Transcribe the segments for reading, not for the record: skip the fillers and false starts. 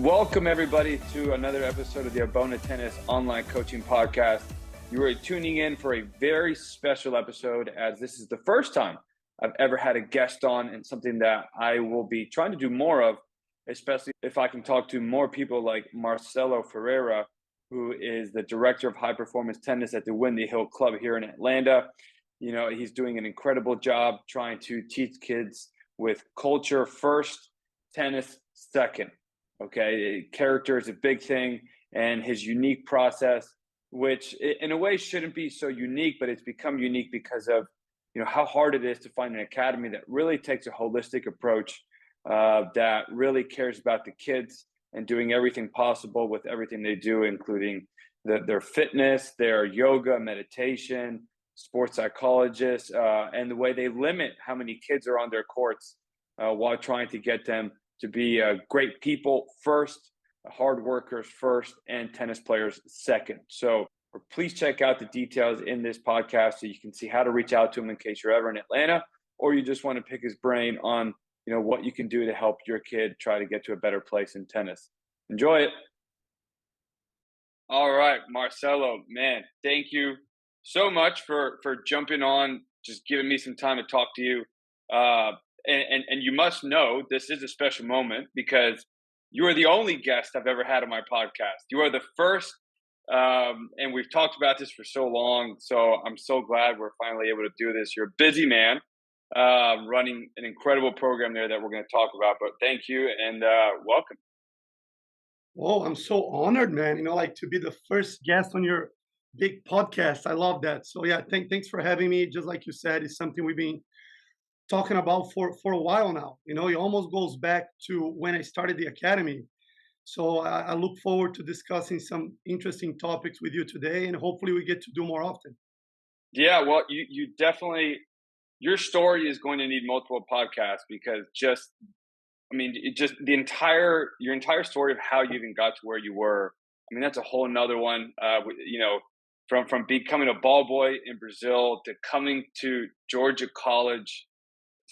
Welcome, everybody, to another episode of the Arbona Tennis Online Coaching Podcast. You are tuning in for a very special episode, as this is the first time I've ever had a guest on, and something that I will be trying to do more of, especially if I can talk to more people like Marcelo Ferreira, who is the Director of High Performance Tennis at the Windy Hill Club here in Atlanta. You know, he's doing an incredible job trying to teach kids with culture first, tennis second. Okay, character is a big thing, and his unique process, which in a way shouldn't be so unique, but it's become unique because of how hard it is to find an academy that really takes a holistic approach, that really cares about the kids and doing everything possible with everything they do, including their fitness, their yoga, meditation, sports psychologists, and the way they limit how many kids are on their courts while trying to get them to be great people first, hard workers first, and tennis players second. So please check out the details in this podcast so you can see how to reach out to him in case you're ever in Atlanta, or you just want to pick his brain on what you can do to help your kid try to get to a better place in tennis. Enjoy it. All right, Marcelo, man, thank you so much for jumping on, just giving me some time to talk to you. And you must know this is a special moment because you are the only guest I've ever had on my podcast. You are the first, and we've talked about this for so long, so I'm so glad we're finally able to do this. You're a busy man, running an incredible program there that we're going to talk about, but thank you and welcome. Oh, I'm so honored, man. To be the first guest on your big podcast. I love that. So yeah, thanks for having me. Just like you said, it's something we've been talking about for a while now. It almost goes back to when I started the academy. So I look forward to discussing some interesting topics with you today, and hopefully we get to do more often. Yeah, well, you definitely, your story is going to need multiple podcasts because just your entire story of how you even got to where you were. I mean, that's a whole nother one. From becoming a ball boy in Brazil to coming to Georgia College,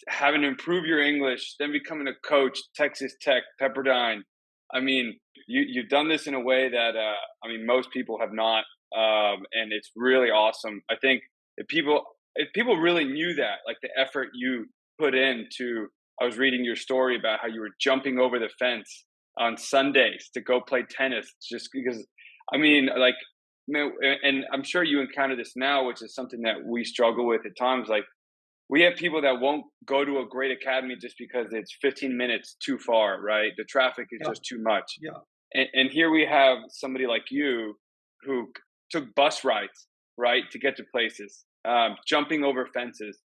having to improve your English, then becoming a coach, Texas Tech, Pepperdine. I mean, you've done this in a way that most people have not, and it's really awesome. I think if people really knew that, like the effort you put into. I was reading your story about how you were jumping over the fence on Sundays to go play tennis, just because. And I'm sure you encounter this now, which is something that we struggle with at times. Like, we have people that won't go to a great academy just because it's 15 minutes too far, right? The traffic is just too much. Yeah. And here we have somebody like you who took bus rides, right, to get to places, jumping over fences,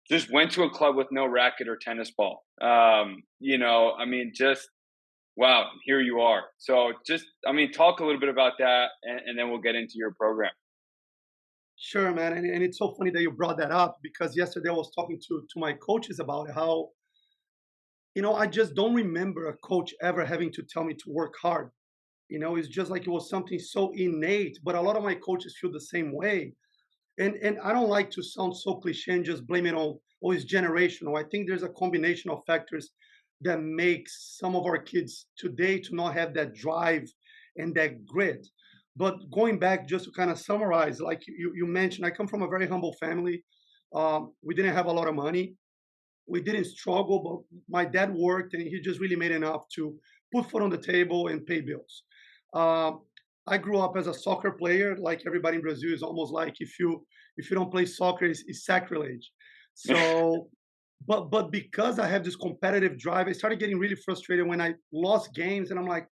just went to a club with no racket or tennis ball. Just wow, here you are. So talk a little bit about that, and then we'll get into your program. Sure, man. And it's so funny that you brought that up because yesterday I was talking to my coaches about how, I just don't remember a coach ever having to tell me to work hard. It's just like it was something so innate, but a lot of my coaches feel the same way. And I don't like to sound so cliche and just blame it on, oh, it's generational. I think there's a combination of factors that makes some of our kids today to not have that drive and that grit. But going back, just to kind of summarize, like you mentioned, I come from a very humble family. We didn't have a lot of money. We didn't struggle, but my dad worked and he just really made enough to put food on the table and pay bills. I grew up as a soccer player. Like everybody in Brazil is almost like if you don't play soccer, it's sacrilege. So, but because I have this competitive drive, I started getting really frustrated when I lost games, and I'm like,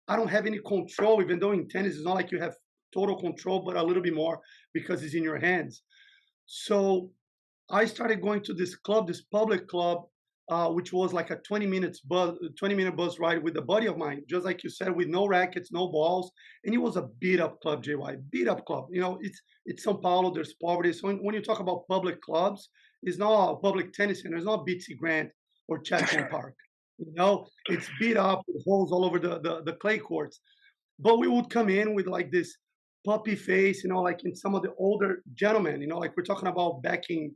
I don't have any control. Even though in tennis, it's not like you have total control, but a little bit more because it's in your hands. So I started going to this club, this public club, which was like a 20-minute bus ride with a buddy of mine, just like you said, with no rackets, no balls, and it was a beat up club, JY, beat up club. It's São Paulo. There's poverty. So when you talk about public clubs, it's not a public tennis center. It's not Bitsy Grant or Chapman Park. It's beat up with holes all over the clay courts. But we would come in with like this puppy face, like in some of the older gentlemen, like we're talking about back in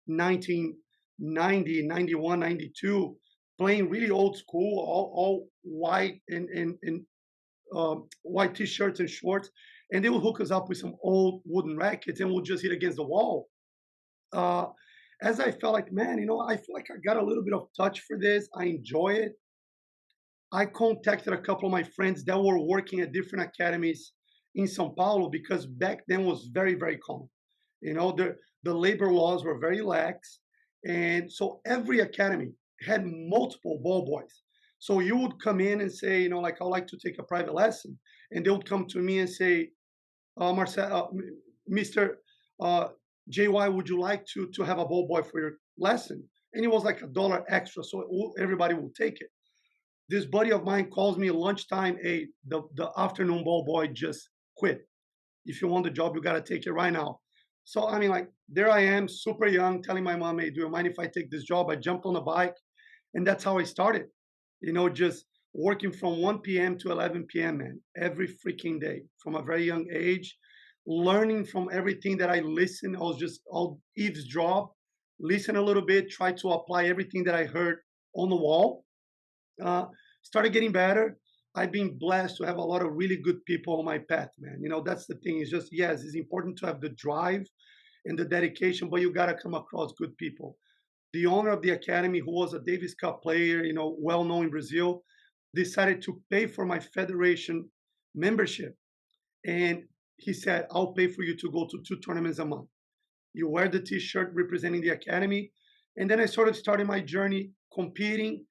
1990, 91, 92, playing really old school, all white and white t-shirts and shorts, and they would hook us up with some old wooden rackets, and we'll just hit against the wall. Uh, as I felt like, man, I feel like I got a little bit of touch for this. I enjoy it. I contacted a couple of my friends that were working at different academies in São Paulo because back then was very, very common. The labor laws were very lax, and so every academy had multiple ball boys. So you would come in and say, like, I'd like to take a private lesson, and they would come to me and say, Marcel, Mr. Uh, JY, would you like to have a ball boy for your lesson? And it was like $1 extra, so everybody would take it. This buddy of mine calls me lunchtime, hey, the afternoon ball boy just quit. If you want the job, you got to take it right now. So, I mean, like, there I am, super young, telling my mom, hey, do you mind if I take this job? I jumped on the bike, and that's how I started, just working from 1 p.m. to 11 p.m., man, every freaking day from a very young age, learning from everything that I listened. I'll eavesdrop, listen a little bit, try to apply everything that I heard on the wall. Uh, Started getting better. I've been blessed to have a lot of really good people on my path, man. That's the thing. It's just, yes, it's important to have the drive and the dedication, but you got to come across good people. The owner of the academy, who was a Davis Cup player, well known in Brazil, decided to pay for my federation membership. And he said, I'll pay for you to go to 2 tournaments a month. You wear the t-shirt representing the academy. And then I sort of started my journey competing,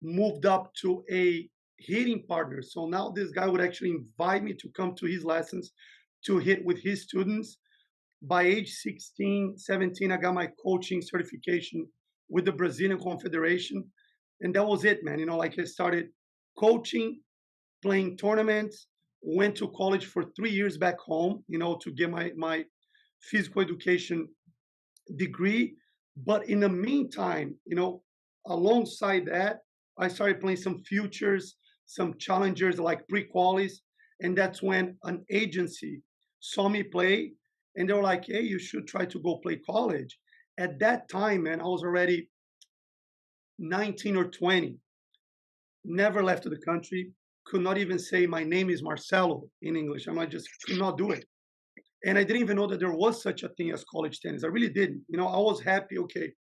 moved up to a hitting partner. So now this guy would actually invite me to come to his lessons to hit with his students. By age 16, 17, I got my coaching certification with the Brazilian Confederation. And that was it, man. Like, I started coaching, playing tournaments, went to college for 3 years back home, to get my physical education degree. But in the meantime, alongside that, I started playing some futures, some challengers like pre-qualies. And that's when an agency saw me play, and they were like, hey, you should try to go play college. At that time, man, I was already 19 or 20, never left the country, could not even say my name is Marcelo in English. I just could not do it. And I didn't even know that there was such a thing as college tennis. I really didn't. I was happy, okay,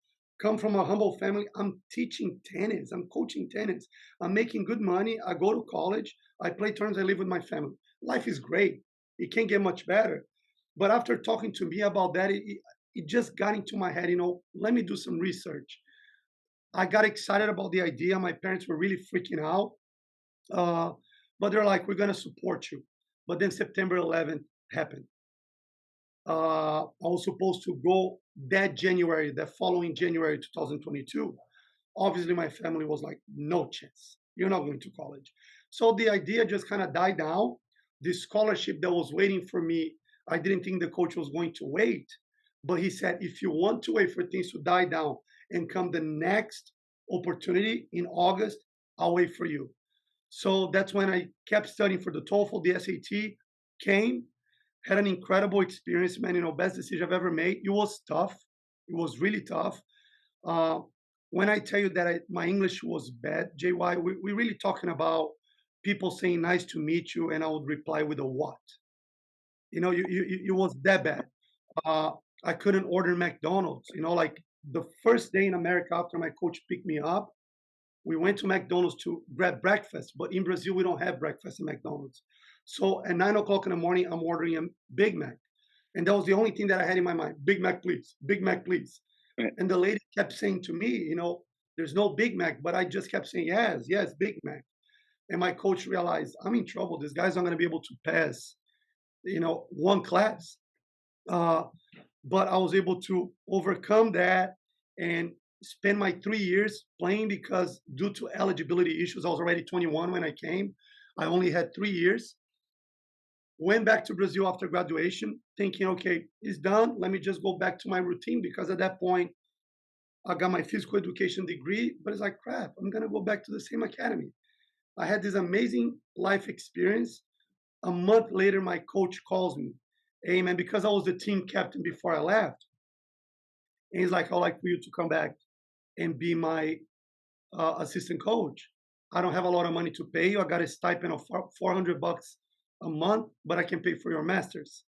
come from a humble family. I'm teaching tennis. I'm coaching tennis. I'm making good money. I go to college. I play tournaments. I live with my family. Life is great. It can't get much better. But after talking to me about that, it just got into my head, let me do some research. I got excited about the idea. My parents were really freaking out. But they're like, we're going to support you. But then September 11th happened. I was supposed to go that following January 2022. Obviously, my family was like, no chance. You're not going to college. So the idea just kind of died down. The scholarship that was waiting for me, I didn't think the coach was going to wait. But he said, if you want to wait for things to die down and come the next opportunity in August, I'll wait for you. So that's when I kept studying for the TOEFL. The SAT came, had an incredible experience, man. Best decision I've ever made. It was tough. It was really tough. When I tell you that my English was bad, JY, we're really talking about people saying nice to meet you, and I would reply with a what? It was that bad. I couldn't order McDonald's. Like, the first day in America after my coach picked me up, we went to McDonald's to grab breakfast. But in Brazil, we don't have breakfast at McDonald's. So at 9 o'clock in the morning, I'm ordering a Big Mac. And that was the only thing that I had in my mind. Big Mac, please. Big Mac, please. Right. And the lady kept saying to me, there's no Big Mac. But I just kept saying, yes, Big Mac. And my coach realized, I'm in trouble. This guy's not going to be able to pass, one class. But I was able to overcome that and spend my 3 years playing, because due to eligibility issues, I was already 21 when I came. I only had 3 years. Went back to Brazil after graduation, thinking, okay, it's done. Let me just go back to my routine, because at that point, I got my physical education degree. But it's like, crap, I'm going to go back to the same academy. I had this amazing life experience. A month later, my coach calls me. Hey, man, because I was the team captain before I left. And he's like, I'd like for you to come back and be my assistant coach. I don't have a lot of money to pay you. I got a stipend of $400 a month, but I can pay for your masters.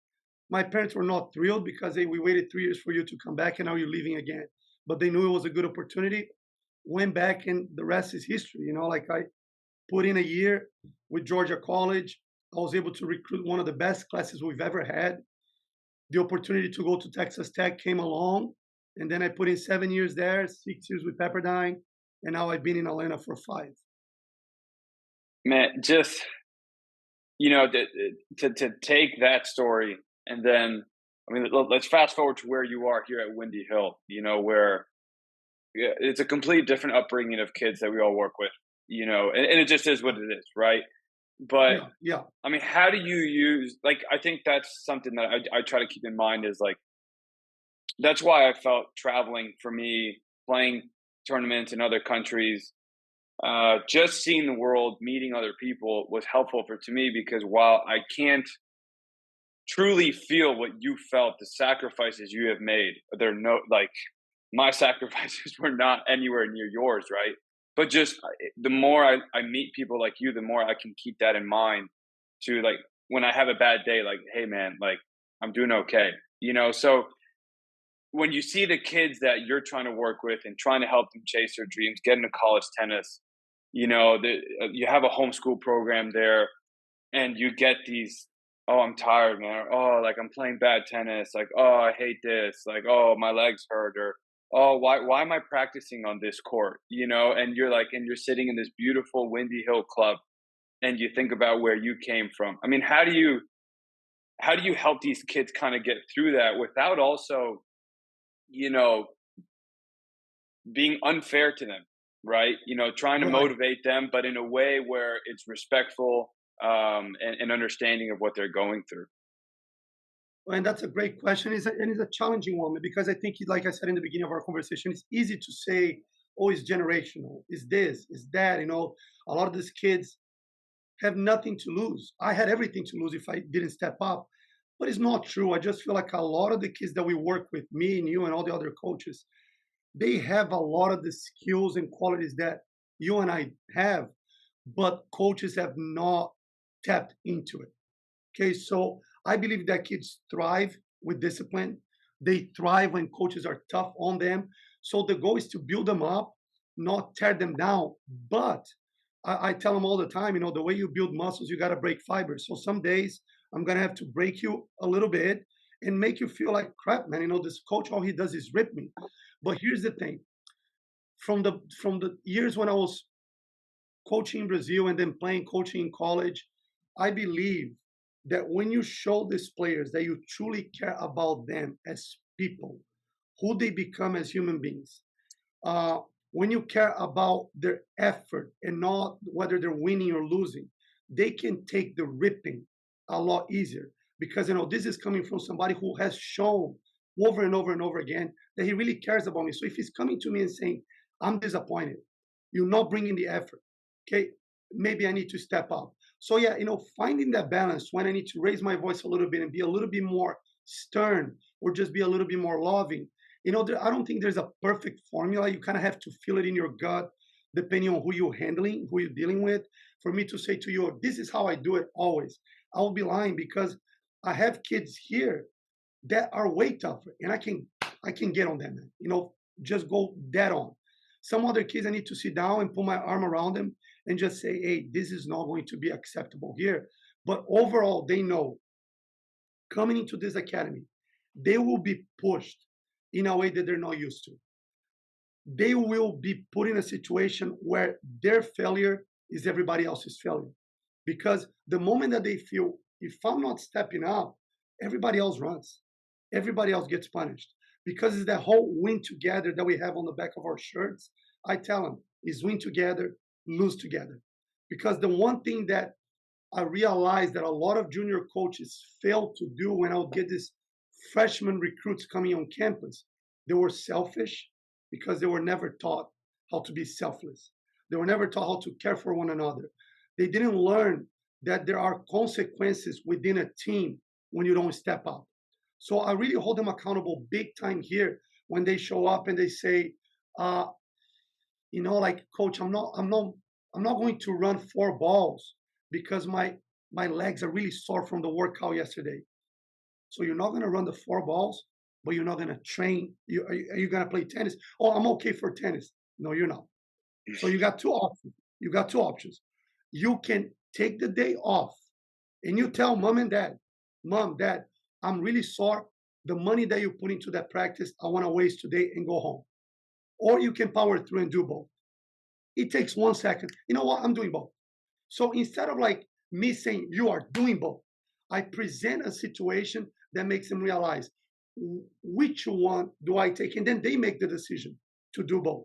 My parents were not thrilled because we waited 3 years for you to come back and now you're leaving again. But they knew it was a good opportunity. Went back and the rest is history. Like I put in a year with Georgia College. I was able to recruit one of the best classes we've ever had. The opportunity to go to Texas Tech came along. And then I put in 7 years there, 6 years with Pepperdine. And now I've been in Atlanta for 5. Man, just to take that story and then, I mean, let's fast forward to where you are here at Windy Hill. Where it's a complete different upbringing of kids that we all work with. And it just is what it is, right? But Yeah, yeah, I mean, how do you use, like, I think that's something that I try to keep in mind is like, that's why I felt traveling for me, playing tournaments in other countries, just seeing the world, meeting other people was helpful to me because while I can't truly feel what you felt, the sacrifices you have made, they're no, like, my sacrifices were not anywhere near yours, right? But just the more I meet people like you, the more I can keep that in mind to, like, when I have a bad day, like, hey man, like, I'm doing okay. So when you see the kids that you're trying to work with and trying to help them chase their dreams, get into college tennis, you have a homeschool program there, and you get these, oh, I'm tired, man. Or, oh, like I'm playing bad tennis. Like, oh, I hate this. Like, oh, my legs hurt. Or, oh, why am I practicing on this court? And you're like, and you're sitting in this beautiful Windy Hill club, and you think about where you came from. I mean, how do you help these kids kind of get through that without also, you know, being unfair to them, right? Trying to right. motivate them, but in a way where it's respectful, and understanding of what they're going through. And that's a great question. And it's a challenging one because I think, like I said in the beginning of our conversation, it's easy to say, oh, it's generational, it's this, it's that. A lot of these kids have nothing to lose. I had everything to lose if I didn't step up. But it's not true. I just feel like a lot of the kids that we work with, me and you and all the other coaches, they have a lot of the skills and qualities that you and I have, but coaches have not tapped into it. Okay, so I believe that kids thrive with discipline. They thrive when coaches are tough on them. So the goal is to build them up, not tear them down. But I tell them all the time, the way you build muscles, you got to break fibers. So some days I'm going to have to break you a little bit and make you feel like crap, man. This coach, all he does is rip me. But here's the thing. From the years when I was coaching in Brazil and then playing coaching in college, I believe that when you show these players that you truly care about them as people, who they become as human beings, uh, when you care about their effort and not whether they're winning or losing, they can take the ripping a lot easier because this is coming from somebody who has shown over and over and over again that he really cares about me. So if he's coming to me and saying, I'm disappointed, you're not bringing the effort, okay, maybe I need to step up. So yeah, finding that balance when I need to raise my voice a little bit and be a little bit more stern or just be a little bit more loving. I don't think there's a perfect formula. You kind of have to feel it in your gut, depending on who you're handling, who you're dealing with. For me to say to you, this is how I do it always, I will be lying because I have kids here that are way tougher, and I can get on them, man. Just go dead on. Some other kids, I need to sit down and put my arm around them and just say, hey, this is not going to be acceptable here. But overall, they know coming into this academy, they will be pushed in a way that they're not used to. They will be put in a situation where their failure is everybody else's failure. Because the moment that they feel, if I'm not stepping up, everybody else runs. Everybody else gets punished. Because it's that whole win together that we have on the back of our shirts. I tell them, is win together, lose together. Because the one thing that I realized that a lot of junior coaches fail to do when I would get these freshman recruits coming on campus, they were selfish because they were never taught how to be selfless. They were never taught how to care for one another. They didn't learn that there are consequences within a team when you don't step up. So I really hold them accountable big time here when they show up and they say, uh, like, coach, I'm not going to run 4 balls because my legs are really sore from the workout yesterday. So you're not going to run the 4 balls, but you're not going to train. Are you going to play tennis? Oh, I'm okay for tennis. No, you're not. So you got two options. You got two options. You can take the day off and you tell mom and dad, mom, dad, I'm really sore. The money that you put into that practice, I want to waste today and go home. Or you can power through and do both. It takes 1 second. You know what? I'm doing both. So instead of like me saying you are doing both, I present a situation that makes them realize which one do I take, and then they make the decision to do both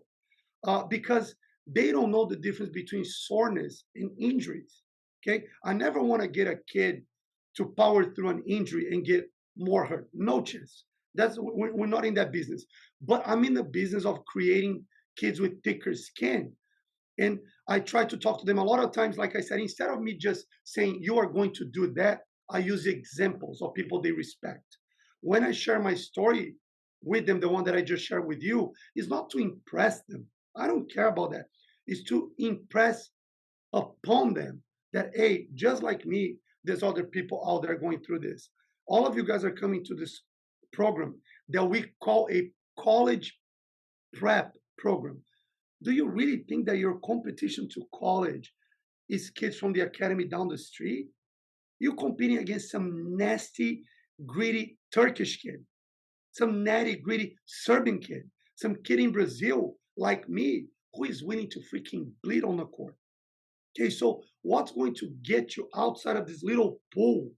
because they don't know the difference between soreness and injuries. Okay, I never want to get a kid to power through an injury and get more hurt. No chance. We're not in that business. But I'm in the business of creating kids with thicker skin, and I try to talk to them a lot of times. Like I said, instead of me just saying, you are going to do that, I use examples of people they respect. When I share my story with them, the one that I just shared with you, is not to impress them. I don't care about that. It's to impress upon them that, hey, just like me, there's other people out there going through this. All of you guys are coming to this program that we call a college prep program. Do you really think that your competition to college is kids from the academy down the street? You're competing against some nasty, gritty Turkish kid, some natty, gritty Serbian kid, some kid in Brazil like me who is willing to freaking bleed on the court. Okay, so what's going to get you outside of this little pool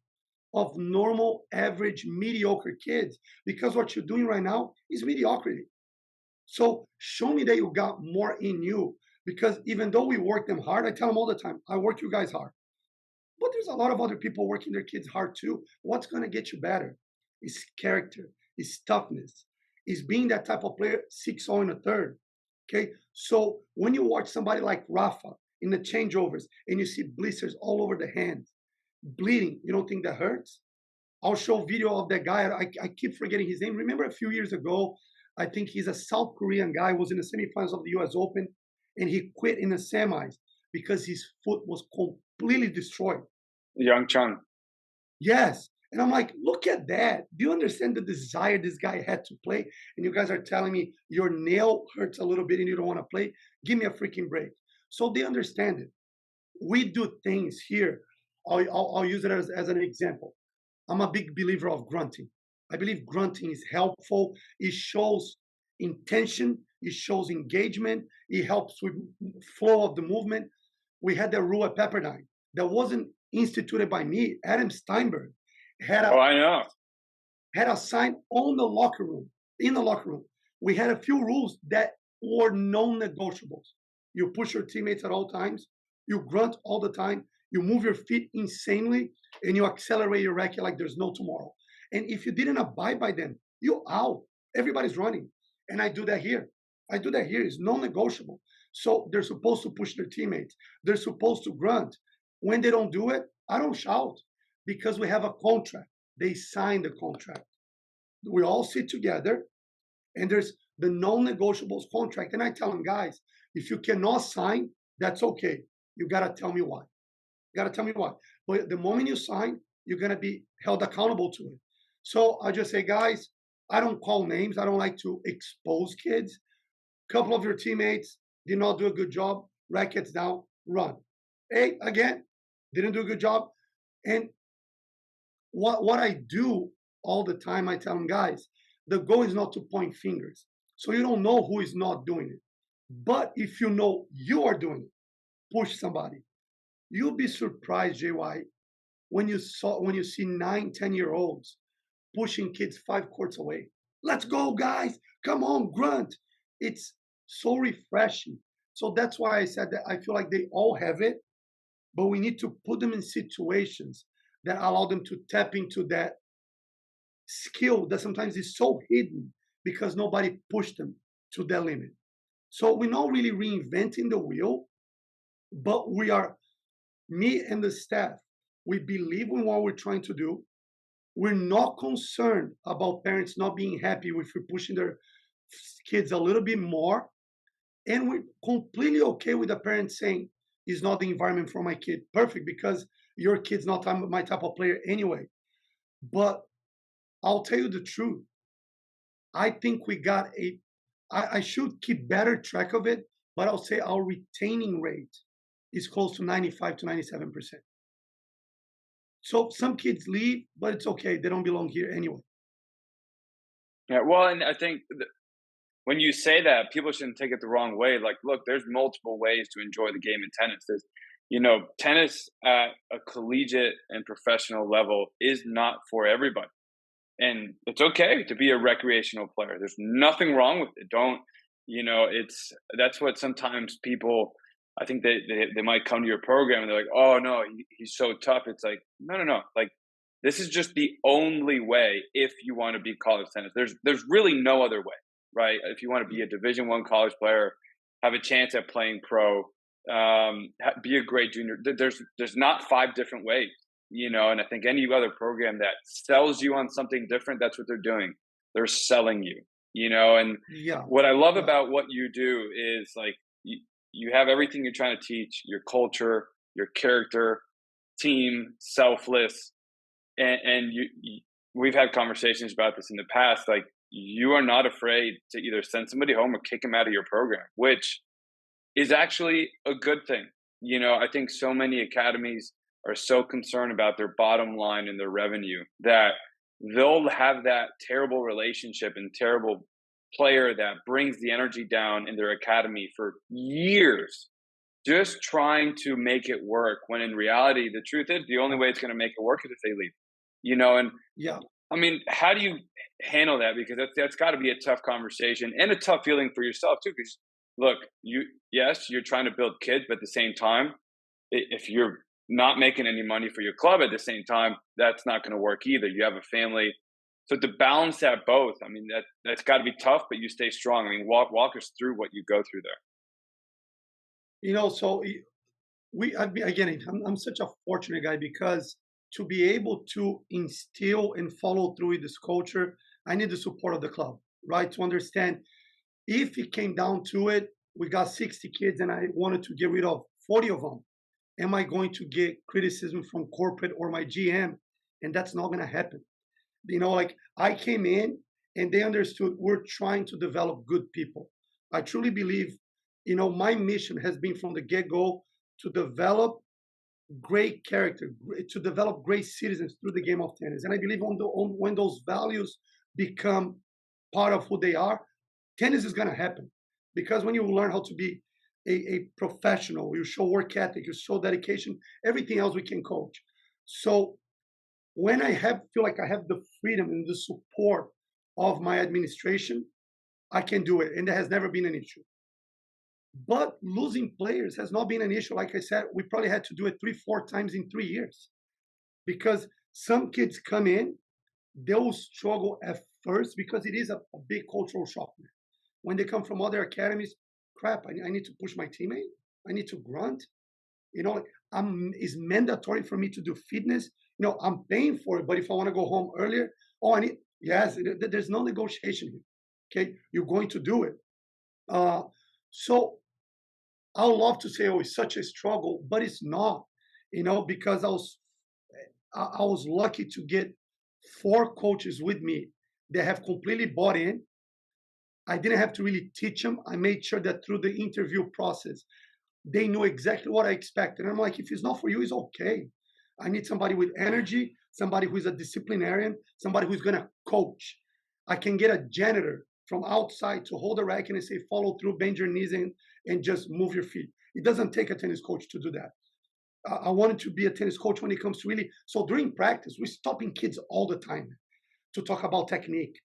of normal, average, mediocre kids? Because what you're doing right now is mediocrity. So show me that you got more in you. Because even though we work them hard, I tell them all the time, I work you guys hard. But there's a lot of other people working their kids hard too. What's going to get you better? Is character, is toughness, is being that type of player, 6-0 in a third. Okay. So when you watch somebody like Rafa in the changeovers and you see blisters all over the hands, bleeding, you don't think that hurts? I'll show video of that guy. I keep forgetting his name. Remember a few years ago, I think he's a South Korean guy, was in the semifinals of the US Open, and he quit in the semis because his foot was completely destroyed. Young Chung. Yes. And I'm like, look at that. Do you understand the desire this guy had to play? And you guys are telling me your nail hurts a little bit and you don't want to play? Give me a freaking break. So they understand it. We do things here. I'll use it as an example. I'm a big believer of grunting. I believe grunting is helpful. It shows intention. It shows engagement. It helps with flow of the movement. We had that rule at Pepperdine that wasn't instituted by me. Adam Steinberg had I know. a sign on the locker room, in the locker room. We had a few rules that were non-negotiables. You push your teammates at all times. You grunt all the time. You move your feet insanely, and you accelerate your racket like there's no tomorrow. And if you didn't abide by them, you're out. Everybody's running. And I do that here. It's non-negotiable. So they're supposed to push their teammates. They're supposed to grunt. When they don't do it, I don't shout because we have a contract. They signed the contract. We all sit together and there's the non-negotiables contract. And I tell them, guys, if you cannot sign, that's okay. You got to tell me why. But the moment you sign, you're going to be held accountable to it. So I just say, guys, I don't call names. I don't like to expose kids. A couple of your teammates did not do a good job. Rackets down, run. Hey, again, didn't do a good job. And what I do all the time, I tell them, guys, the goal is not to point fingers. So you don't know who is not doing it. But if you know you are doing it, push somebody. You'll be surprised, JY, when you see 9, 10-year-olds pushing kids 5 courts away. Let's go, guys. Come on, grunt. It's so refreshing. So that's why I said that I feel like they all have it, but we need to put them in situations that allow them to tap into that skill that sometimes is so hidden because nobody pushed them to their limit. So we're not really reinventing the wheel, but we are, me and the staff, we believe in what we're trying to do. We're not concerned about parents not being happy if we're pushing their kids a little bit more. And we're completely okay with the parents saying, it's not the environment for my kid. Perfect, because your kid's not my type of player anyway. But I'll tell you the truth. I think we got I should keep better track of it, but I'll say our retaining rate is close to 95 to 97%. So some kids leave, but it's okay. They don't belong here anyway. Yeah, well, and I think when you say that, people shouldn't take it the wrong way. Like, look, there's multiple ways to enjoy the game in tennis. There's, tennis at a collegiate and professional level is not for everybody. And it's okay to be a recreational player. There's nothing wrong with it. Don't, it's that's what sometimes people, I think they might come to your program and they're like, oh no, he's so tough. It's like, no, no, no. Like, this is just the only way if you want to be college tennis. There's really no other way, right? If you want to be a Division 1 college player, have a chance at playing pro, be a great junior. There's not 5 different ways, and I think any other program that sells you on something different, that's what they're doing. They're selling you, and Yeah, what I love yeah, about what you do is like you have everything you're trying to teach, your culture, your character, team, selfless, and we've had conversations about this in the past. Like, you are not afraid to either send somebody home or kick them out of your program, which is actually a good thing. I think so many academies are so concerned about their bottom line and their revenue that they'll have that terrible relationship and terrible player that brings the energy down in their academy for years, just trying to make it work, when in reality the truth is the only way it's going to make it work is if they leave. And yeah. I mean, how do you handle that? Because that's got to be a tough conversation and a tough feeling for yourself too. Because look, yes, you're trying to build kids, but at the same time, if you're not making any money for your club at the same time, that's not going to work either. You have a family, so to balance that both, I mean, that's got to be tough, but you stay strong. I mean, walk us through what you go through there. So again, I'm such a fortunate guy because to be able to instill and follow through with this culture, I need the support of the club, right? To understand if it came down to it, we got 60 kids and I wanted to get rid of 40 of them. Am I going to get criticism from corporate or my GM? And that's not going to happen. Like I came in and they understood we're trying to develop good people. I truly believe, my mission has been from the get go to develop great character, to develop great citizens through the game of tennis. And I believe when those values become part of who they are, tennis is going to happen. Because when you learn how to be a professional, you show work ethic, you show dedication, everything else we can coach. So when feel like I have the freedom and the support of my administration, I can do it. And there has never been an issue. But losing players has not been an issue. Like I said, we probably had to do it 3, 4 times in 3 years because some kids come in, they'll struggle at first because it is a big cultural shock. When they come from other academies, crap, I need to push my teammate. I need to grunt. It's mandatory for me to do fitness. I'm paying for it, but if I want to go home earlier, yes, there's no negotiation here. Okay, you're going to do it. So I would love to say, oh, it's such a struggle, but it's not, because I was lucky to get 4 coaches with me that have completely bought in. I didn't have to really teach them. I made sure that through the interview process, they knew exactly what I expected. And I'm like, if it's not for you, it's okay. I need somebody with energy, somebody who's a disciplinarian, somebody who's going to coach. I can get a janitor from outside to hold a racket and say, follow through, bend your knees and just move your feet. It doesn't take a tennis coach to do that. I wanted to be a tennis coach when it comes to really. So during practice, we're stopping kids all the time to talk about technique.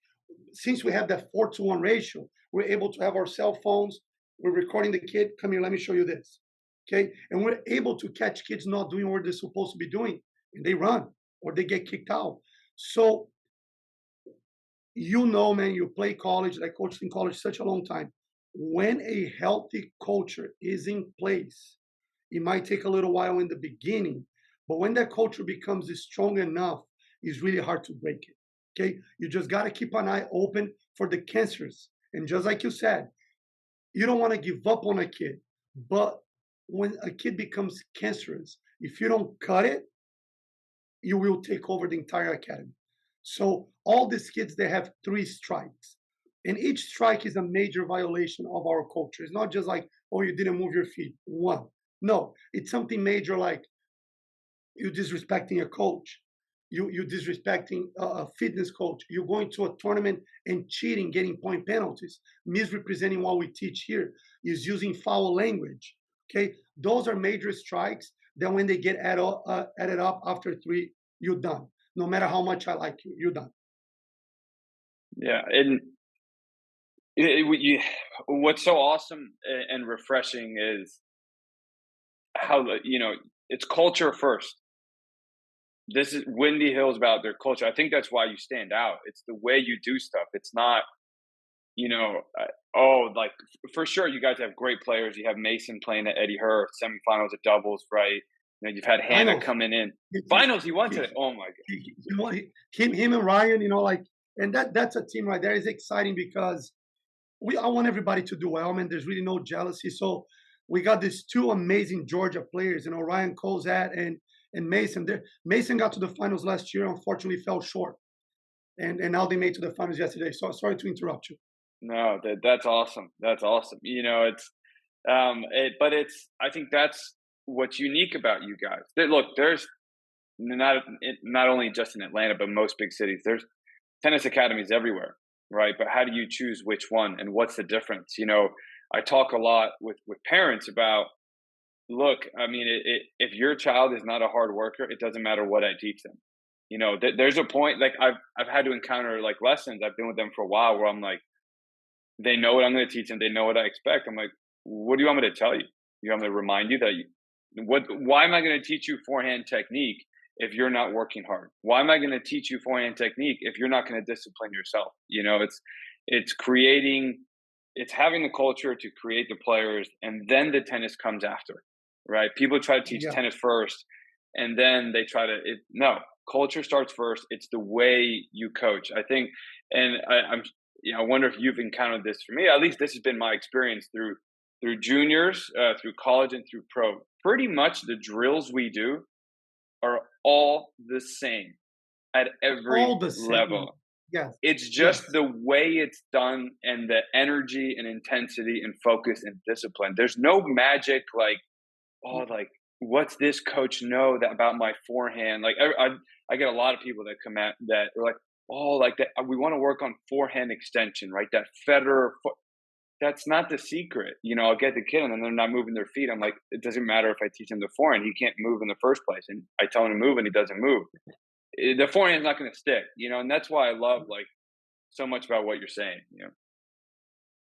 Since we have that 4-to-1 ratio, we're able to have our cell phones. We're recording the kid. Come here, let me show you this. Okay. And we're able to catch kids not doing what they're supposed to be doing. And they run or they get kicked out. So, man, you play college, I coached in college such a long time. When a healthy culture is in place, it might take a little while in the beginning, but when that culture becomes strong enough, it's really hard to break it. Okay, you just got to keep an eye open for the cancers. And just like you said, You don't want to give up on a kid, but when a kid becomes cancerous, if you don't cut it, you will take over the entire academy. So all these kids, they have 3 strikes. And each strike is a major violation of our culture. It's not just like, oh, you didn't move your feet. One. No, it's something major like you disrespecting a coach, you disrespecting a fitness coach, you're going to a tournament and cheating, getting point penalties, misrepresenting what we teach here, is using foul language. Okay, those are major strikes. Then when they get added up after 3, you're done. No matter how much I like you, you're done. Yeah, and what's so awesome and refreshing is how it's culture first. This is Windy Hill's about their culture. I think that's why you stand out. It's the way you do stuff. It's not, like for sure, you guys have great players. You have Mason playing at Eddie Herr semifinals at doubles, right? You've had Hannah Finals. coming in He, finals. He won he, today. Oh my god! him and Ryan, like, and that's a team right there. Is exciting because I want everybody to do well. I mean, there's really no jealousy. So we got these 2 amazing Georgia players, Ryan Kozat and Mason. Mason got to the finals last year, unfortunately fell short. And now they made to the finals yesterday. So sorry to interrupt you. No, that's awesome. That's awesome. But I think that's what's unique about you guys. Look, there's not only just in Atlanta, but most big cities. There's tennis academies everywhere, right? But how do you choose which one, and what's the difference? I talk a lot with parents about, look, I mean, if your child is not a hard worker, it doesn't matter what I teach them. There's a point, like I've had to encounter like lessons. I've been with them for a while where I'm like, they know what I'm going to teach them. They know what I expect. I'm like, what do you want me to tell you? You want me to remind you that why am I going to teach you forehand technique if you're not working hard? Why am I going to teach you forehand technique if you're not going to discipline yourself? It's having the culture to create the players, and then the tennis comes after, right? People try to teach Yeah. tennis first, and then they try to, no, culture starts first. It's the way you coach, I think. And I wonder if you've encountered this. For me, at least this has been my experience through juniors, through college, and through pro. Pretty much the drills we do are all the same at every All the same. level. Yes. It's just Yes. the way it's done, and the energy and intensity and focus and discipline. There's no magic like, like, what's this coach know that about my forehand? Like I get a lot of people that come at that are like, like that. We want to work on forehand extension, right? That Federer. That's not the secret. I'll get the kid and then they're not moving their feet. I'm like, it doesn't matter if I teach him the forehand. He can't move in the first place. And I tell him to move and he doesn't move. The forehand's not going to stick, and that's why I love like so much about what you're saying.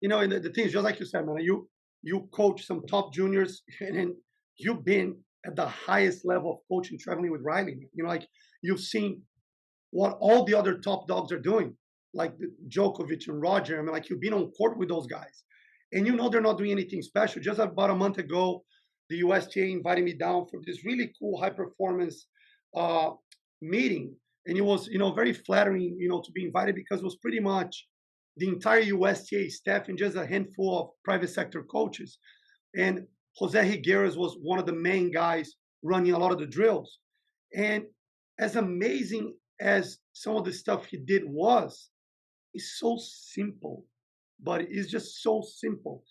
And the thing is, just like you said, man, you coach some top juniors, and then you've been at the highest level of coaching, traveling with Riley. Like you've seen what all the other top dogs are doing, like Djokovic and Roger. I mean, like you've been on court with those guys, and they're not doing anything special. Just about a month ago, the USTA invited me down for this really cool high performance meeting, and it was very flattering to be invited, because it was pretty much the entire USTA staff and just a handful of private sector coaches. And Jose Higueras was one of the main guys running a lot of the drills. And as amazing as some of the stuff he did was, it's so simple, but it's just so simple.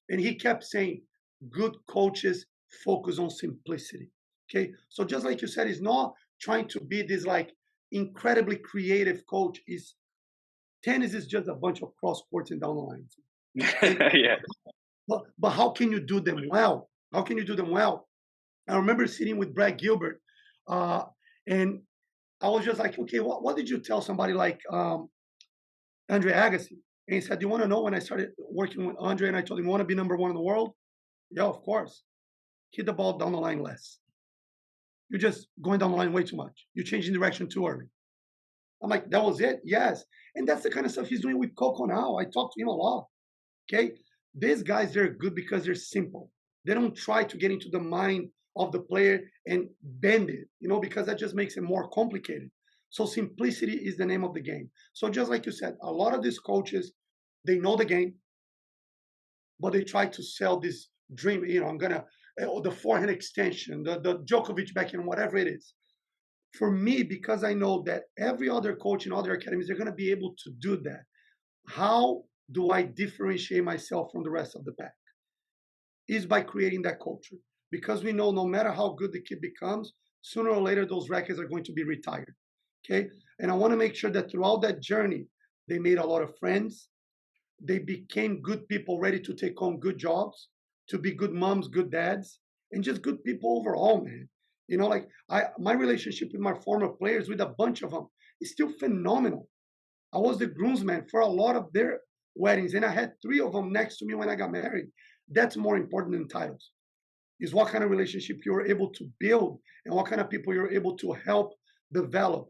And he kept saying, good coaches focus on simplicity. Okay. So just like you said, he's not trying to be this like incredibly creative coach. Tennis is just a bunch of cross courts and down the lines. Yeah. But how can you do them well? How can you do them well? I remember sitting with Brad Gilbert, and I was just like, okay, what did you tell somebody like Andre Agassi? And he said, do you want to know when I started working with Andre and I told him, you want to be number 1 in the world? Yeah, of course. Hit the ball down the line less. You're just going down the line way too much. You're changing direction too early. I'm like, that was it? Yes. And that's the kind of stuff he's doing with Coco now. I talk to him a lot. Okay. These guys, they're good because they're simple. They don't try to get into the mind of the player and bend it, because that just makes it more complicated. So simplicity is the name of the game. So just like you said, a lot of these coaches, they know the game. but they try to sell this dream. I'm gonna the forehand extension, the Djokovic backhand, whatever it is. For me, because I know that every other coach in other academies, they're gonna be able to do that. How do I differentiate myself from the rest of the pack? Is by creating that culture. Because we know no matter how good the kid becomes, sooner or later those rackets are going to be retired. Okay. And I want to make sure that throughout that journey, they made a lot of friends. They became good people ready to take on good jobs, to be good moms, good dads, and just good people overall, man. Like my relationship with my former players, with a bunch of them, is still phenomenal. I was the groomsman for a lot of their weddings, and I had three of them next to me when I got married. That's more important than titles. Is what kind of relationship you're able to build and what kind of people you're able to help develop.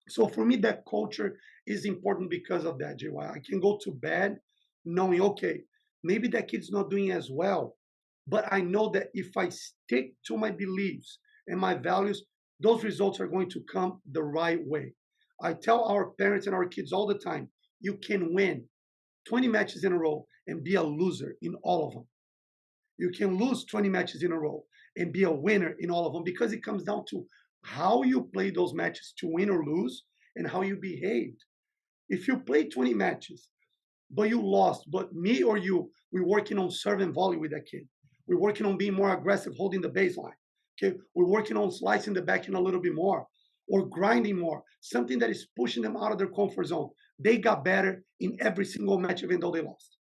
So for me, that culture is important because of that, JY. I can go to bed knowing, okay, maybe that kid's not doing as well, but I know that if I stick to my beliefs and my values, those results are going to come the right way. I tell our parents and our kids all the time, you can win 20 matches in a row and be a loser in all of them. You can lose 20 matches in a row and be a winner in all of them, because it comes down to how you play those matches to win or lose and how you behaved. If you play 20 matches, but you lost, but me or you, we're working on serving volley with that kid. We're working on being more aggressive, holding the baseline. Okay, we're working on slicing the backhand a little bit more or grinding more, something that is pushing them out of their comfort zone. They got better in every single match, even though they lost.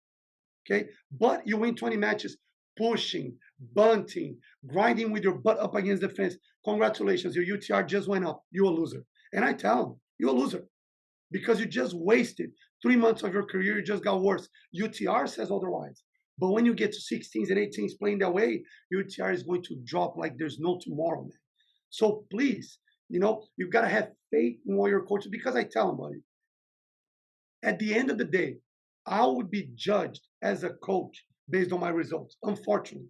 Okay, but you win 20 matches pushing, bunting, grinding with your butt up against the fence. Congratulations, your UTR just went up. You're a loser. And I tell them, you're a loser because you just wasted 3 months of your career. You just got worse. UTR says otherwise. But when you get to 16s and 18s playing that way, UTR is going to drop like there's no tomorrow, man. So please, you've got to have faith in all your coaches, because I tell them, buddy, at the end of the day, I would be judged as a coach based on my results. Unfortunately,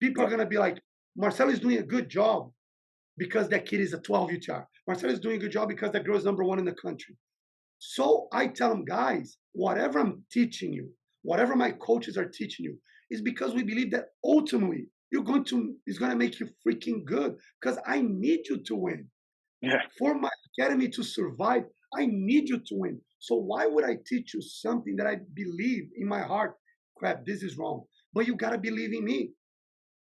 people are going to be like, Marcelo is doing a good job because that kid is a 12 UTR. Marcelo is doing a good job because that girl is #1 in the country. So I tell them, guys, whatever I'm teaching you, whatever my coaches are teaching you, is because we believe that ultimately it's going to make you freaking good, because I need you to win. Yeah. For my academy to survive, I need you to win. So why would I teach you something that I believe in my heart, crap, this is wrong? But you got to believe in me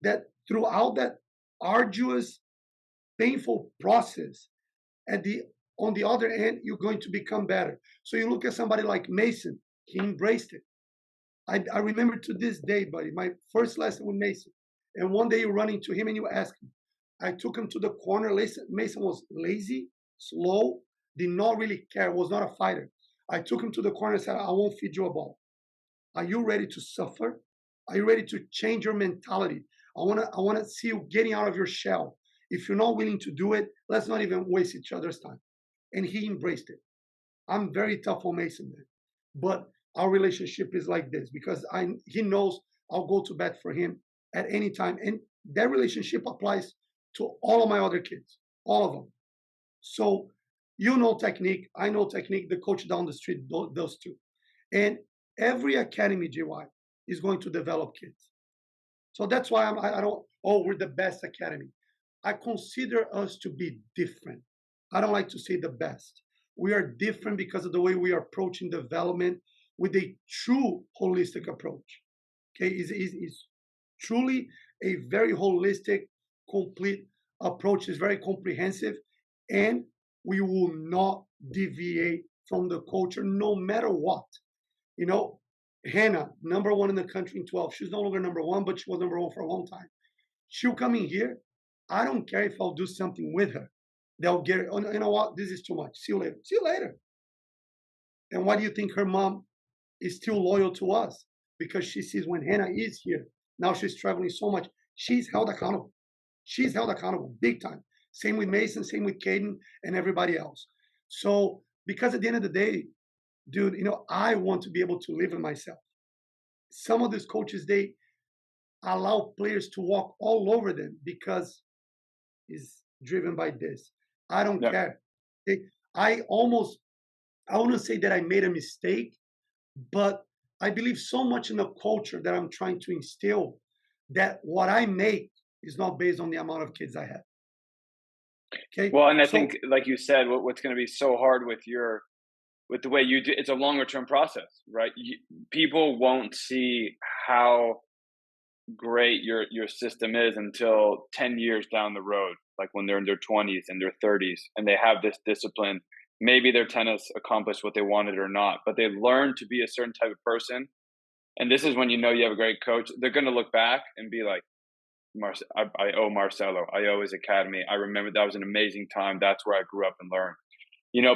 that throughout that arduous, painful process, on the other end, you're going to become better. So you look at somebody like Mason, he embraced it. I remember to this day, buddy, my first lesson with Mason. And one day you run into him and you ask him. I took him to the corner. Mason was lazy, slow, did not really care, was not a fighter. I took him to the corner and said, I won't feed you a ball. Are you ready to suffer? Are you ready to change your mentality? I wanna see you getting out of your shell. If you're not willing to do it, let's not even waste each other's time. And he embraced it. I'm very tough on Mason, man. But our relationship is like this because he knows I'll go to bat for him at any time. And that relationship applies to all of my other kids, all of them. So technique, I know technique, the coach down the street does too. And every academy, GY, is going to develop kids. So that's why I don't, we're the best academy. I consider us to be different. I don't like to say the best. We are different because of the way we are approaching development with a true holistic approach. Okay, is truly a very holistic, complete approach. Is very comprehensive, and we will not deviate from the culture no matter what. Hannah, #1 in the country in 12. She's no longer #1, but she was #1 for a long time. She'll come in here. I don't care if I'll do something with her. They'll get it. Oh, you know what? This is too much. See you later. See you later. And why do you think her mom is still loyal to us? Because she sees when Hannah is here, now she's traveling so much, she's held accountable. She's held accountable big time. Same with Mason, same with Caden and everybody else. So, because at the end of the day, dude, I want to be able to live in myself. Some of these coaches, they allow players to walk all over them because it's driven by this. I don't care. I want to say that I made a mistake, but I believe so much in the culture that I'm trying to instill that what I make is not based on the amount of kids I have. Okay. Well, and I So think, like you said, what's going to be so hard with with the way you do, it's a longer term process, right? People won't see how great your system is until 10 years down the road, like when they're in their 20s and their 30s and they have this discipline. Maybe their tennis accomplished what they wanted or not, but they learn to be a certain type of person. And this is when you know you have a great coach. They're going to look back and be like, I owe Marcelo. I owe his academy. I remember that was an amazing time. That's where I grew up and learned.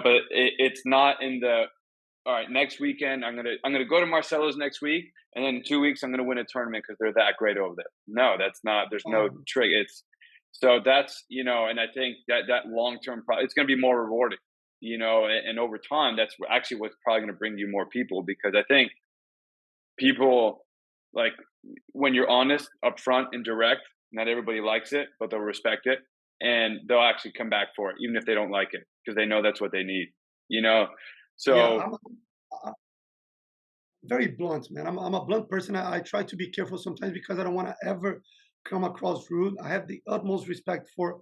But it's not in the all right. Next weekend, I'm gonna go to Marcelo's next week, and then in 2 weeks, I'm gonna win a tournament because they're that great over there. No, that's not. There's no um, trick. It's so that's and I think that long term, it's gonna be more rewarding. And over time, that's actually what's probably gonna bring you more people because I think people like when you're honest, upfront, and direct. Not everybody likes it, but they'll respect it, and they'll actually come back for it, even if they don't like it, because they know that's what they need. You know, yeah, so I'm very blunt, man. I'm a blunt person. I try to be careful sometimes because I don't want to ever come across rude. I have the utmost respect for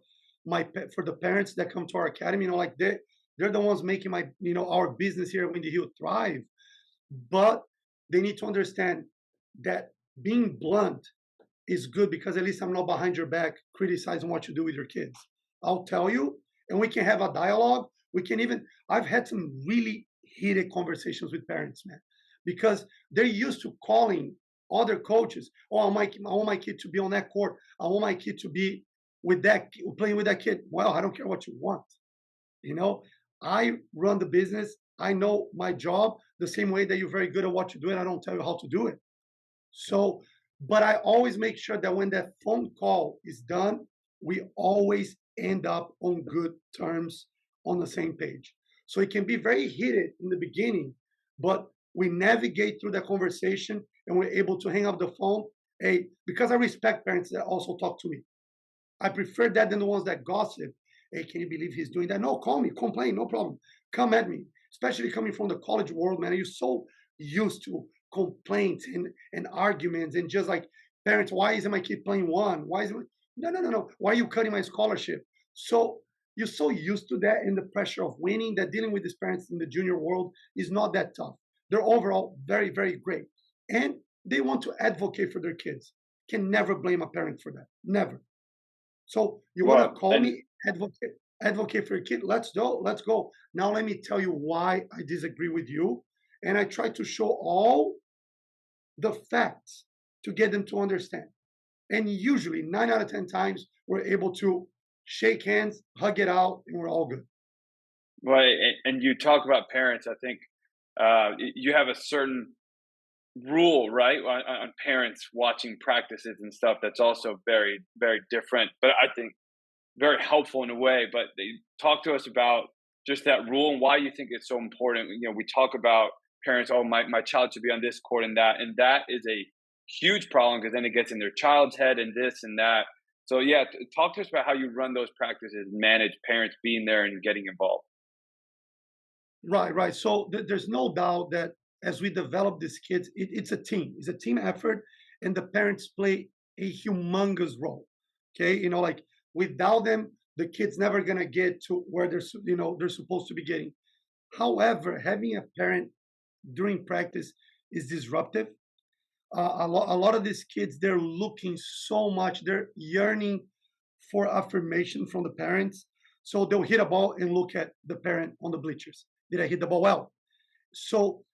for the parents that come to our academy. Like they're the ones making my our business here at Windy Hill thrive. But they need to understand that being blunt is good because at least I'm not behind your back criticizing what you do with your kids. I'll tell you, and we can have a dialogue. We can even, I've had some really heated conversations with parents, man, because they're used to calling other coaches. Oh, I want my kid to be on that court. I want my kid to be with playing with that kid. Well, I don't care what you want. You know, I run the business. I know my job the same way that you're very good at what you do, and I don't tell you how to do it. So, but I always make sure that when that phone call is done, we always end up on good terms on the same page. So it can be very heated in the beginning, but we navigate through the conversation and we're able to hang up the phone. Hey, because I respect parents that also talk to me. I prefer that than the ones that gossip. Hey, can you believe he's doing that? No, call me, complain, no problem. Come at me, especially coming from the college world, man. You're so used to complaints and arguments and just like parents, why isn't my kid playing one? Why is it? No, no, no, no. Why are you cutting my scholarship? So you're so used to that and the pressure of winning that dealing with these parents in the junior world is not that tough. They're overall very, very great. And they want to advocate for their kids. Can never blame a parent for that. Never. So you want to well, call and me advocate for your kid? Let's go. Let's go. Now let me tell you why I disagree with you. And I try to show all the facts to get them to understand. And usually 9 out of 10 times we're able to shake hands, hug it out, and we're all good. well, and you talk about parents. I think you have a certain rule, right, on parents watching practices and stuff. That's also very, very different, but I think very helpful in a way. But they talk to us about just that rule and why you think it's so important. We talk about parents. Oh, my child should be on this court and that is a huge problem because then it gets in their child's head and this and that. So yeah, talk to us about how you run those practices, manage parents being there and getting involved. Right, right. So there's no doubt that as we develop these kids, it's a team. It's a team effort, and the parents play a humongous role. Okay, like without them, the kid's never gonna get to where they're supposed to be getting. However, having a parent during practice is disruptive. A lot of these kids, they're looking so much, they're yearning for affirmation from the parents. So they'll hit a ball and look at the parent on the bleachers. Did I hit the ball well? So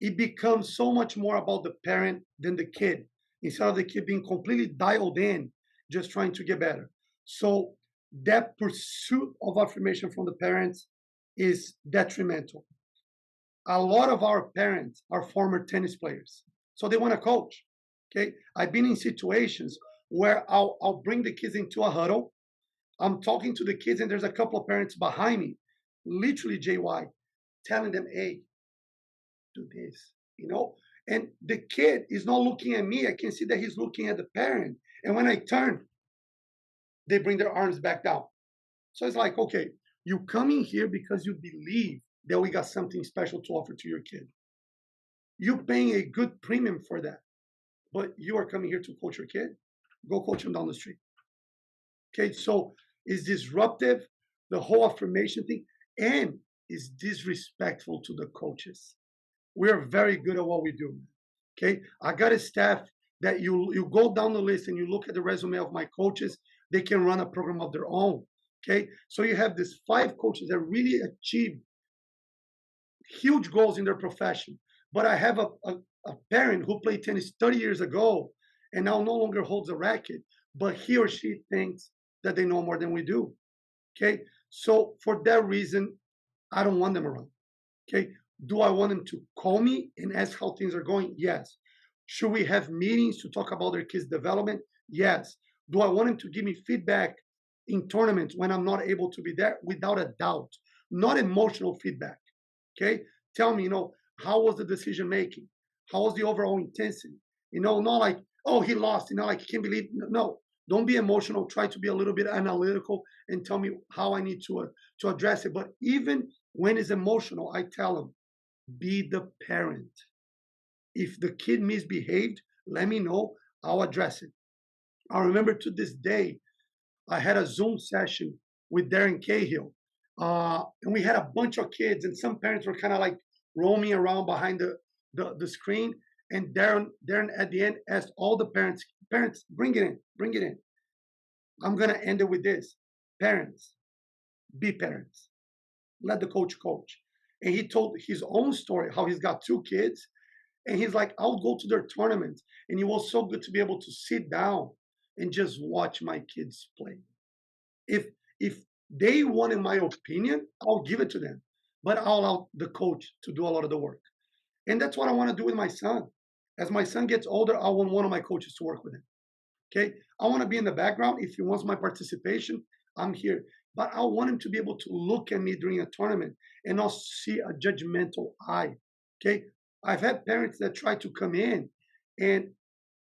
it becomes so much more about the parent than the kid, instead of the kid being completely dialed in, just trying to get better. So that pursuit of affirmation from the parents is detrimental. A lot of our parents are former tennis players, so they want to coach. Okay, I've been in situations where I'll bring the kids into a huddle. I'm talking to the kids, and there's a couple of parents behind me, literally JY, telling them, "Hey, do this," And the kid is not looking at me. I can see that he's looking at the parent. And when I turn, they bring their arms back down. So it's like, okay, you come in here because you believe that we got something special to offer to your kid. You're paying a good premium for that, but you are coming here to coach your kid. Go coach him down the street. Okay, so it's disruptive, the whole affirmation thing, and is disrespectful to the coaches. We are very good at what we do. Okay, I got a staff that you go down the list and you look at the resume of my coaches, they can run a program of their own. Okay, so you have these 5 coaches that really achieve huge goals in their profession. But I have a parent who played tennis 30 years ago and now no longer holds a racket, but he or she thinks that they know more than we do. Okay, so for that reason, I don't want them around. Okay, do I want them to call me and ask how things are going? Yes. Should we have meetings to talk about their kids' development? Yes. Do I want them to give me feedback in tournaments when I'm not able to be there? Without a doubt. Not emotional feedback. Okay, tell me, how was the decision making? How was the overall intensity? Not like, oh, he lost, like, I can't believe. No, don't be emotional. Try to be a little bit analytical and tell me how I need to address it. But even when it's emotional, I tell them, be the parent. If the kid misbehaved, let me know. I'll address it. I remember to this day, I had a Zoom session with Darren Cahill, and we had a bunch of kids, and some parents were kind of like roaming around behind the screen. And Darren at the end asked all the parents, bring it in, bring it in. I'm gonna end it with this: parents, be parents. Let the coach coach. And he told his own story, how he's got 2 kids, and he's like, I'll go to their tournaments, and it was so good to be able to sit down and just watch my kids play. If they wanted my opinion, I'll give it to them, but I'll allow the coach to do a lot of the work. And that's what I want to do with my son. As my son gets older, I want one of my coaches to work with him. Okay, I want to be in the background. If he wants my participation, I'm here. But I want him to be able to look at me during a tournament and not see a judgmental eye. Okay, I've had parents that try to come in and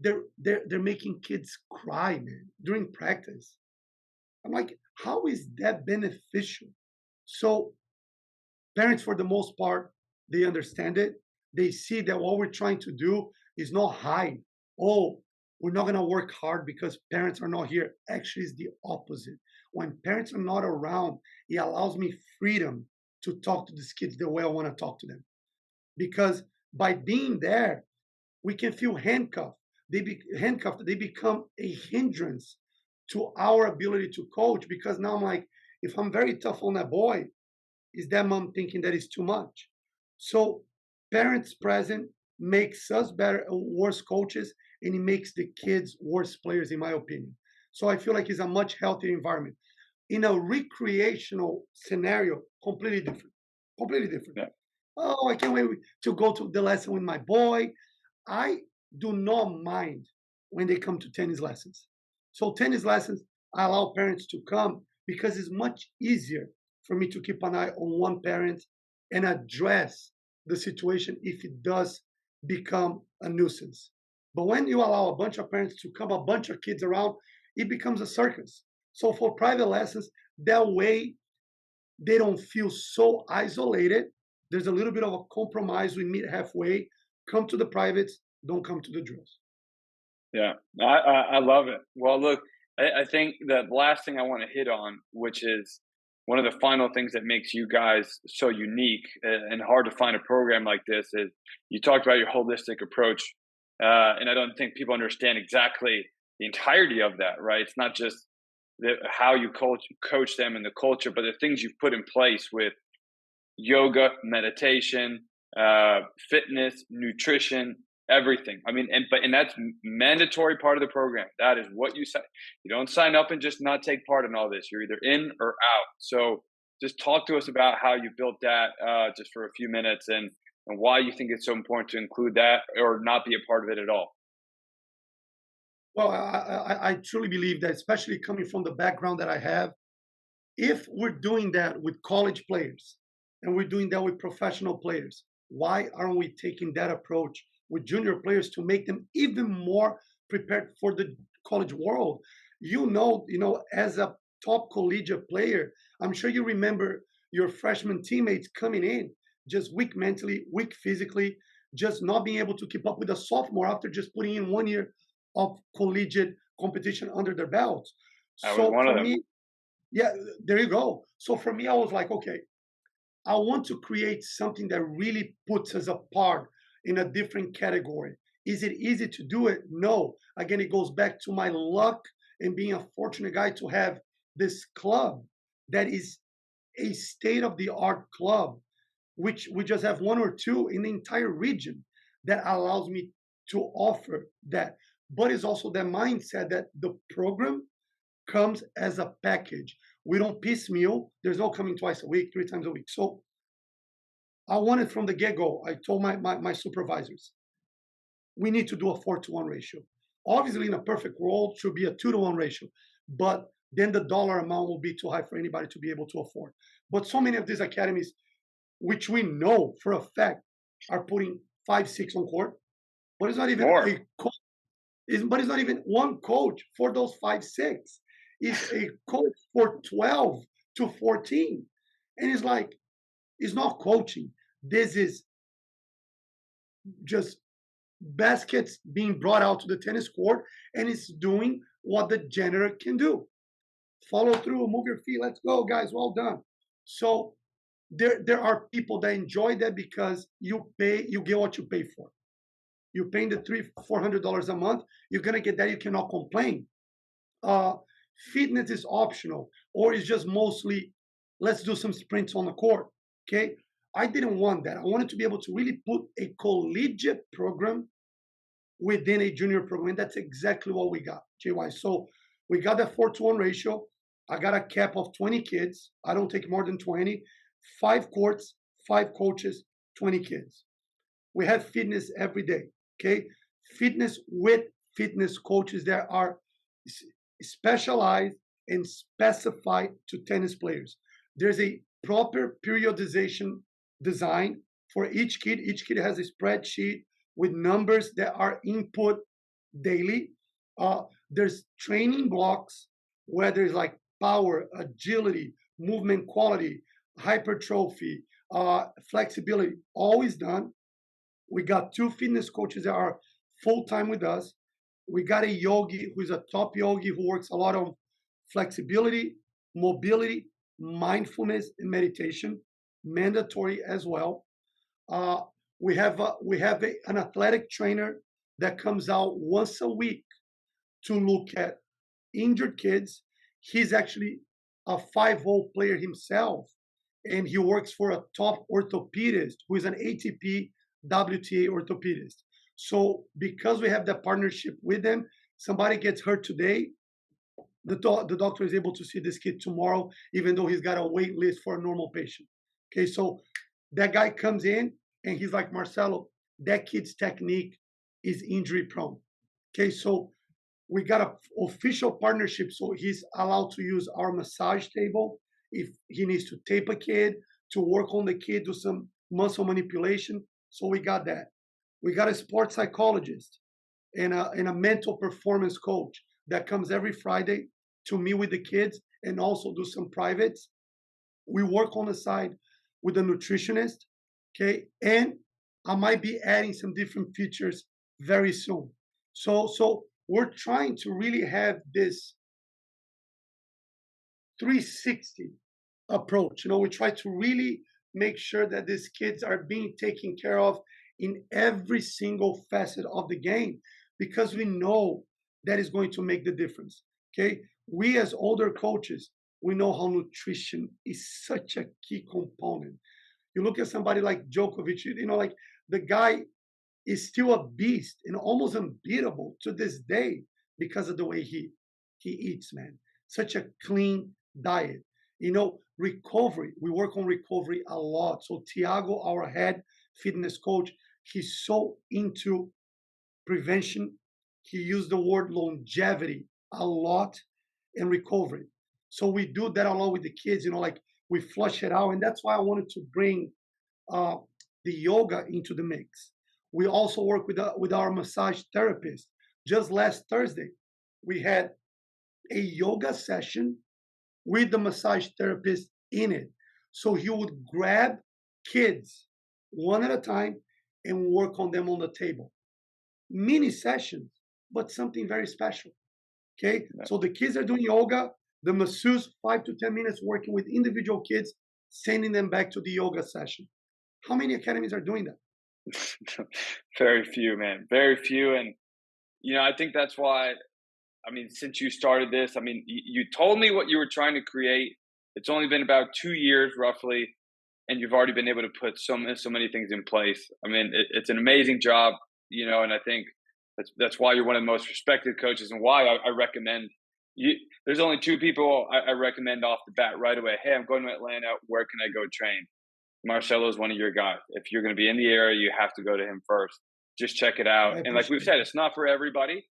they're making kids cry, man, during practice. I'm like, how is that beneficial? So parents, for the most part, they understand it. They see that what we're trying to do is not hide. Oh, we're not going to work hard because parents are not here. Actually, it's the opposite. When parents are not around, it allows me freedom to talk to these kids the way I want to talk to them. Because by being there, we can feel handcuffed. They become a hindrance to our ability to coach, because now I'm like, if I'm very tough on that boy, is that mom thinking that is too much? So parents present makes us better, worse coaches, and it makes the kids worse players, in my opinion. So I feel like it's a much healthier environment. In a recreational scenario, completely different. Completely different. Yeah. Oh, I can't wait to go to the lesson with my boy. I do not mind when they come to tennis lessons. So tennis lessons, I allow parents to come because it's much easier for me to keep an eye on one parent and address the situation if it does become a nuisance. But when you allow a bunch of parents to come, a bunch of kids around, it becomes a circus. So for private lessons, that way they don't feel so isolated. There's a little bit of a compromise. We meet halfway. Come to the privates, don't come to the drills. Yeah, I love it. Well, look, I think that the last thing I want to hit on, which is one of the final things that makes you guys so unique and hard to find a program like this, is you talked about your holistic approach. And I don't think people understand exactly the entirety of that, right? It's not just how you coach them and the culture, but the things you've put in place with yoga, meditation, fitness, nutrition, everything. I mean, and that's mandatory part of the program. That is what you say. You don't sign up and just not take part in all this. You're either in or out. So just talk to us about how you built that, just for a few minutes, and why you think it's so important to include that or not be a part of it at all. Well, I truly believe that, especially coming from the background that I have, if we're doing that with college players and we're doing that with professional players, why aren't we taking that approach with junior players to make them even more prepared for the college world? As a top collegiate player, I'm sure you remember your freshman teammates coming in just weak mentally, weak physically. just not being able to keep up with a sophomore after just putting in 1 year of collegiate competition under their belts. I was So one of for them. me, yeah, there you go. So for me, I was like, okay, I want to create something that really puts us apart in a different category. Is it easy to do it? No. Again, it goes back to my luck and being a fortunate guy to have this club that is a state of the art club, which we just have one or two in the entire region that allows me to offer that. But it's also the mindset that the program comes as a package. We don't piecemeal. There's no coming twice a week, 3 times a week. So I wanted from the get-go, I told my supervisors, we need to do a 4-to-1 ratio. Obviously, in a perfect world, should be a 2-to-1 ratio, but then the dollar amount will be too high for anybody to be able to afford. But so many of these academies, which we know for a fact, are putting 5, 6 on court, but it's not even More. a coach. But it's not even one coach for those 5, 6. It's a coach for 12 to 14, and it's like it's not coaching. This is just baskets being brought out to the tennis court, and it's doing what the janitor can do. Follow through, move your feet, let's go, guys, well done. So there are people that enjoy that because you get what you pay for. You're paying the $300-400 a month, you're gonna get that, you cannot complain. uh Fitness is optional, or it's just mostly let's do some sprints on the court. Okay, I didn't want that. I wanted to be able to really put a collegiate program within a junior program, and that's exactly what we got, JY. So we got that 4-to-1 ratio. I got a cap of 20 kids. I don't take more than 20. 5 courts, 5 coaches, 20 kids. We have fitness every day. Okay, fitness with fitness coaches that are specialized and specified to tennis players. There's a proper periodization design for each kid. Each kid has a spreadsheet with numbers that are input daily. There's training blocks where there's like power, agility, movement quality, hypertrophy, flexibility, always done. We got 2 fitness coaches that are full time with us. We got a yogi who's a top yogi who works a lot on flexibility, mobility, mindfulness, and meditation, mandatory as well. Uh, an athletic trainer that comes out once a week to look at injured kids. He's actually a 5-hole player himself, and he works for a top orthopedist who is an ATP WTA orthopedist. So because we have that partnership with them, somebody gets hurt today, the doctor is able to see this kid tomorrow, even though he's got a wait list for a normal patient. Okay, so that guy comes in and he's like, Marcelo, that kid's technique is injury prone. Okay, so we got an official partnership, so he's allowed to use our massage table if he needs to tape a kid, to work on the kid, do some muscle manipulation. So we got that. We got a sports psychologist and a mental performance coach that comes every Friday to meet with the kids and also do some privates. We work on the side with a nutritionist, okay? And I might be adding some different features very soon. So we're trying to really have this 360 approach. We try to really make sure that these kids are being taken care of in every single facet of the game, because we know that is going to make the difference. Okay, we as older coaches, we know how nutrition is such a key component. You look at somebody like Djokovic, like the guy is still a beast and almost unbeatable to this day because of the way he eats, man. Such a clean diet. Recovery. We work on recovery a lot. So Tiago, our head fitness coach, he's so into prevention. He used the word longevity a lot and recovery. So we do that a lot with the kids, like we flush it out. And that's why I wanted to bring uh, the yoga into the mix. We also work with our massage therapist. Just last Thursday, we had a yoga session with the massage therapist in it. So he would grab kids one at a time and work on them on the table. Mini sessions, but something very special. Okay, so the kids are doing yoga, the masseuse 5 to 10 minutes working with individual kids, sending them back to the yoga session. How many academies are doing that? Very few, man. Very few. And, I think that's why, since you started this, you told me what you were trying to create. It's only been about 2 years roughly, and you've already been able to put so many things in place. It's an amazing job, and I think that's why you're one of the most respected coaches, and why I recommend you. There's only two people I recommend off the bat right away. Hey, I'm going to Atlanta. Where can I go train? Marcelo is one of your guys. If you're going to be in the area, you have to go to him first. Just check it out. And like we've said, it's not for everybody,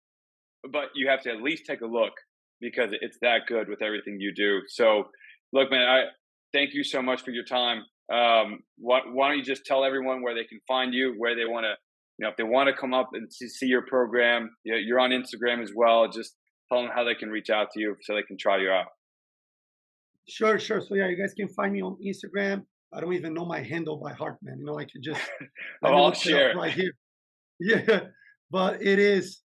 but you have to at least take a look, because it's that good with everything you do. So, look, man, I thank you so much for your time. Why don't you just tell everyone where they can find you, where they want to, if they want to come up and see your program. You're on Instagram as well. Just tell them how they can reach out to you so they can try you out. Sure. So yeah, you guys can find me on Instagram. I don't even know my handle by heart, man. I can just I'll share right here. Yeah, but it is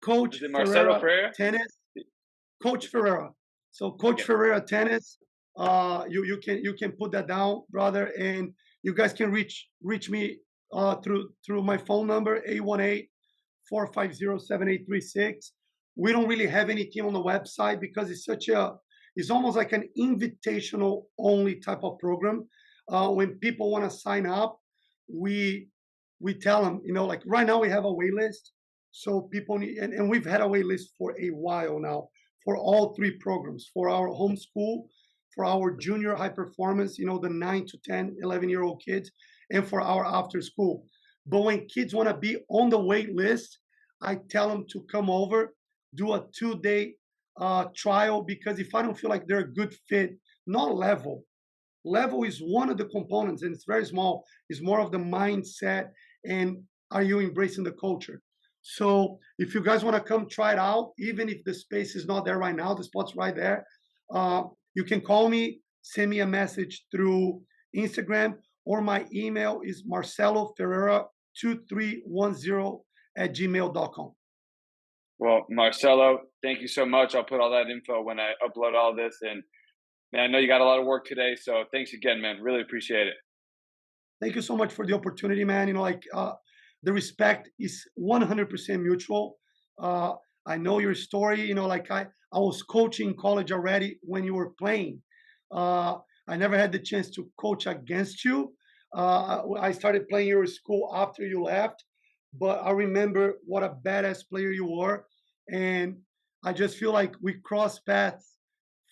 Coach Marcelo Ferreira Tennis. Coach Ferreira. So Coach Ferreira Tennis. You can put that down, brother, and you guys can reach me through my phone number 818-450-7836. We don't really have anything on the website because it's almost like an invitational only type of program. When people want to sign up, we tell them, like right now we have a wait list. So people need, and we've had a wait list for a while now for all three programs, for our homeschool, for our junior high performance, the 9 to 10, 11-year-old kids, and for our after school. But when kids want to be on the wait list, I tell them to come over, do a 2-day trial, because if I don't feel like they're a good fit, not level. Level is one of the components, and it's very small. It's more of the mindset, and are you embracing the culture? So if you guys want to come try it out, even if the space is not there right now, the spot's right there. You can call me, send me a message through Instagram, or my email is marceloferreira2310@gmail.com. Well, Marcelo, thank you so much. I'll put all that info when I upload all this. And man, I know you got a lot of work today, so thanks again, man. Really appreciate it. Thank you so much for the opportunity, man. The respect is 100% mutual. I know your story. I was coaching college already when you were playing. I never had the chance to coach against you. I started playing your school after you left, but I remember what a badass player you were. And I just feel like we crossed paths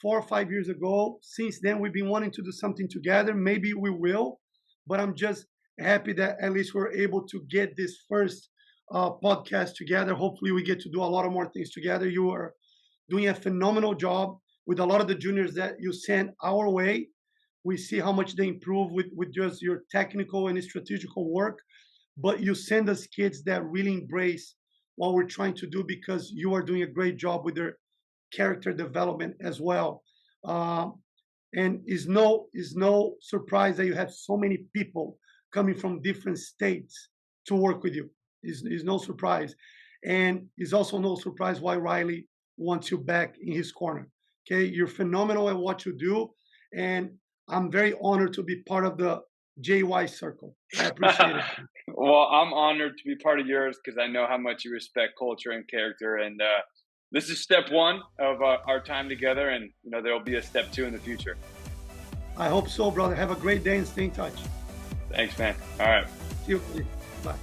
4 or 5 years ago. Since then, we've been wanting to do something together. Maybe we will, but I'm just happy that at least we're able to get this first podcast together. Hopefully we get to do a lot of more things together. You are doing a phenomenal job with a lot of the juniors that you send our way. We see how much they improve with just your technical and strategical work, but you send us kids that really embrace what we're trying to do, because you are doing a great job with their character development as well. And it's no surprise that you have so many people coming from different states to work with you. Is no surprise. And it's also no surprise why Riley wants you back in his corner. Okay, you're phenomenal at what you do, and I'm very honored to be part of the JY circle. I appreciate it. Well, I'm honored to be part of yours, because I know how much you respect culture and character. And this is step one of our time together, and there'll be a step 2 in the future. I hope so, brother. Have a great day and stay in touch. Thanks, man. All right. See you. Bye.